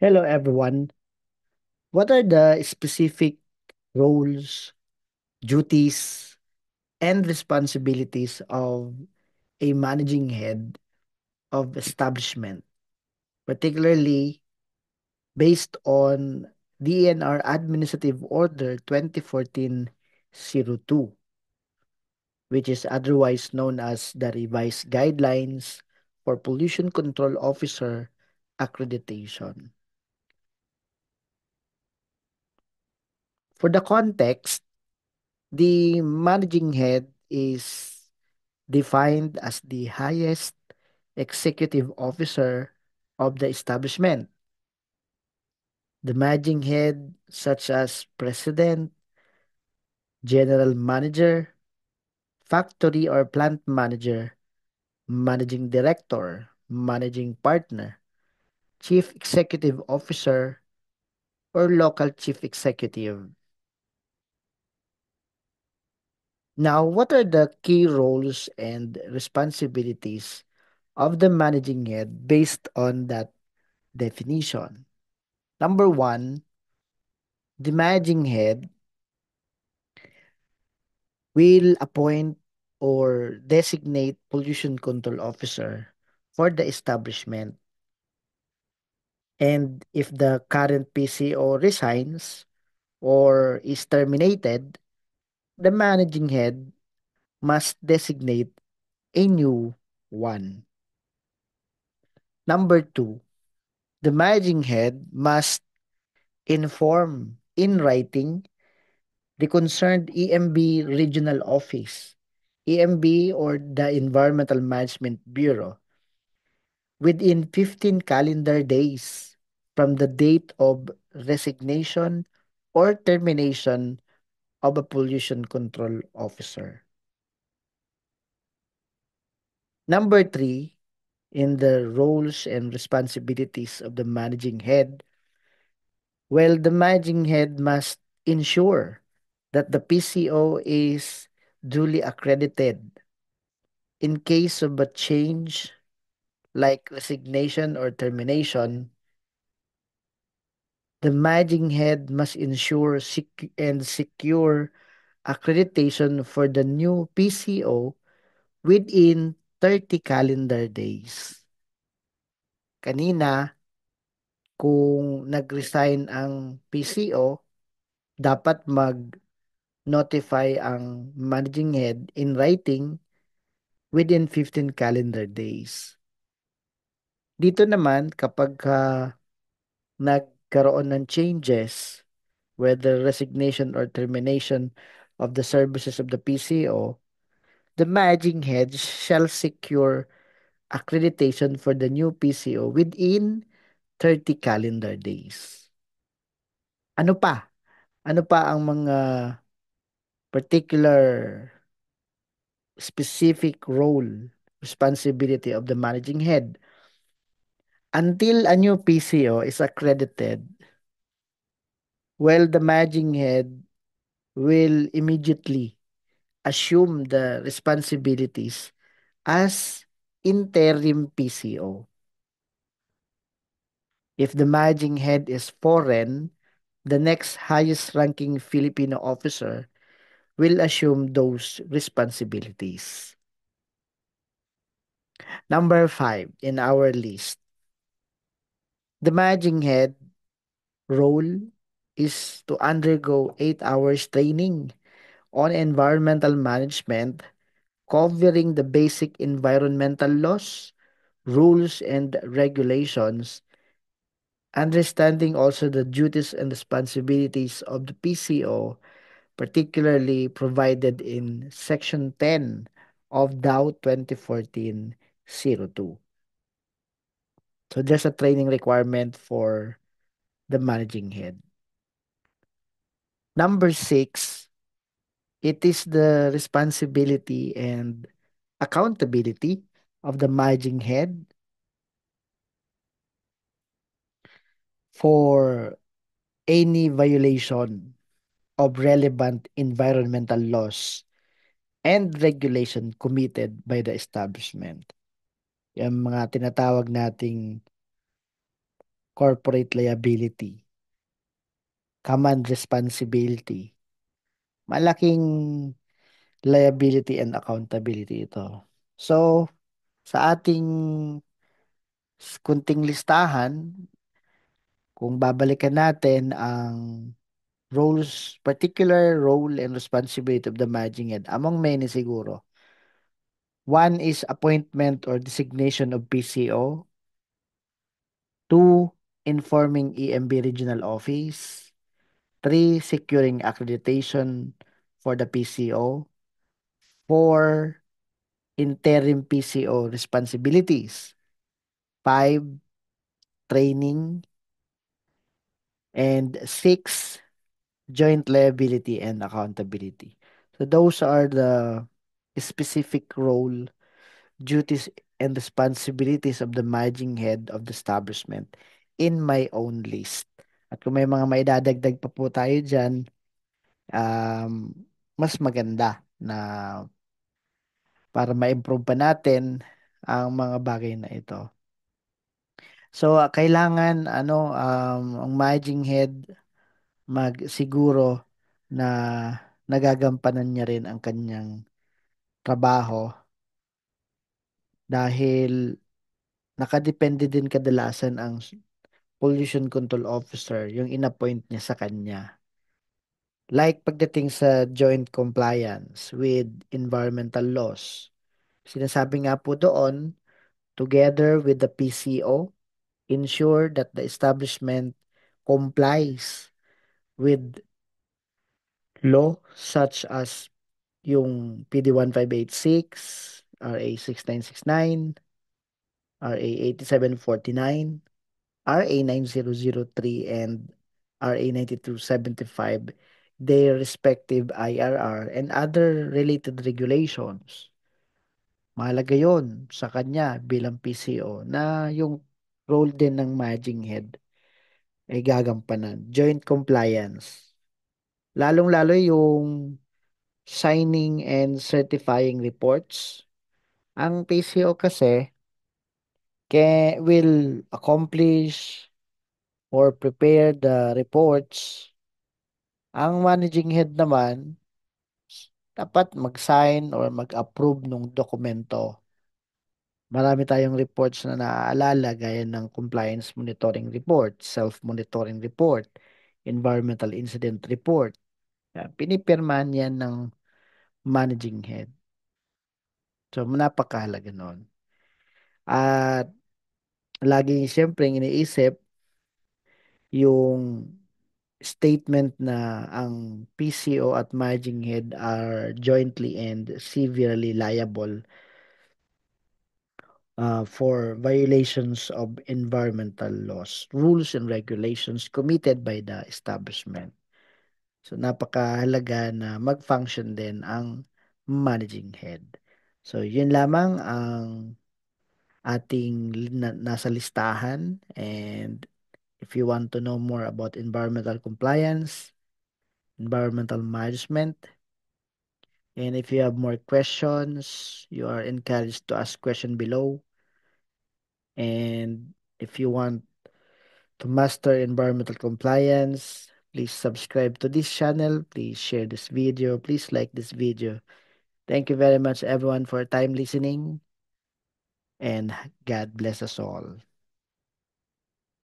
Hello, everyone. What are the specific roles, duties, and responsibilities of a managing head of establishment, particularly based on DNR Administrative Order 2014-02, which is otherwise known as the Revised Guidelines for Pollution Control Officer Accreditation? For the context, the managing head is defined as the highest executive officer of the establishment. The managing head, such as president, general manager, factory or plant manager, managing director, managing partner, chief executive officer, or local chief executive. Now, what are the key roles and responsibilities of the managing head based on that definition? Number one, the managing head will appoint or designate pollution control officer for the establishment. And if the current PCO resigns or is terminated, the managing head must designate a new one. Number two, the managing head must inform in writing the concerned EMB regional office, EMB or the Environmental Management Bureau, within 15 calendar days from the date of resignation or termination of a pollution control officer. Number three, in the roles and responsibilities of the managing head, well, the managing head must ensure that the PCO is duly accredited. In case of a change like resignation or termination, the managing head must ensure and secure accreditation for the new PCO within 30 calendar days. Kanina, kung nag-resign ang PCO, dapat mag-notify ang managing head in writing within 15 calendar days. Dito naman, kapag nagkaroon ng changes, whether resignation or termination of the services of the PCO, the managing head shall secure accreditation for the new PCO within 30 calendar days. Ano pa? Ano pa ang mga particular specific role, responsibility of the managing head? Until a new PCO is accredited, well, the managing head will immediately assume the responsibilities as interim PCO. If the managing head is foreign, the next highest ranking Filipino officer will assume those responsibilities. Number five in our list, the managing head role is to undergo 8 hours training on environmental management covering the basic environmental laws, rules, and regulations, understanding also the duties and responsibilities of the PCO, particularly provided in Section 10 of DAO 2014-02. So there's a training requirement for the managing head. Number six, it is the responsibility and accountability of the managing head for any violation of relevant environmental laws and regulation committed by the establishment. Yung mga tinatawag nating corporate liability, command responsibility. Malaking liability and accountability ito. So, sa ating kunting listahan, kung babalikan natin ang particular role and responsibility of the managing head, among many siguro. One is appointment or designation of PCO. Two, informing EMB regional office. Three, securing accreditation for the PCO. Four, interim PCO responsibilities. Five, training. And six, joint liability and accountability. So those are the specific role, duties, and responsibilities of the managing head of the establishment in my own list. At kung may mga maidadagdag pa po tayo dyan, um, mas maganda na para ma-improve pa natin ang mga bagay na ito. So, kailangan ang managing head magsiguro na nagagampanan niya rin ang kanyang trabaho dahil nakadepende din kadalasan ang pollution control officer yung inappoint niya sa kanya. Like pagdating sa joint compliance with environmental laws. Sinasabi nga po doon, together with the PCO, ensure that the establishment complies with law such as yung PD 1586, RA 6969, RA 8749, RA 9003, and RA 9275, their respective IRR and other related regulations. Mahalaga yon sa kanya bilang PCO na yung role din ng managing head ay gagampanan. Joint compliance. Lalong-lalo yung signing and certifying reports. Ang PCO kasi will accomplish or prepare the reports. Ang managing head naman, dapat mag-sign or mag-approve ng dokumento. Marami tayong reports na naaalala gaya ng compliance monitoring report, self-monitoring report, environmental incident report. Pinipirmahan yan ng managing head. So, napakahalaga nun. At laging siyempre iniisip yung statement na ang PCO at managing head are jointly and severely liable for violations of environmental laws, rules, and regulations committed by the establishment. So napakahalaga na mag-function din ang managing head. So yun lamang ang ating nasa listahan, and if you want to know more about environmental compliance, environmental management, and if you have more questions, you are encouraged to ask question below. And if you want to master environmental compliance, please subscribe to this channel. Please share this video. Please like this video. Thank you very much, everyone, for time listening. And God bless us all.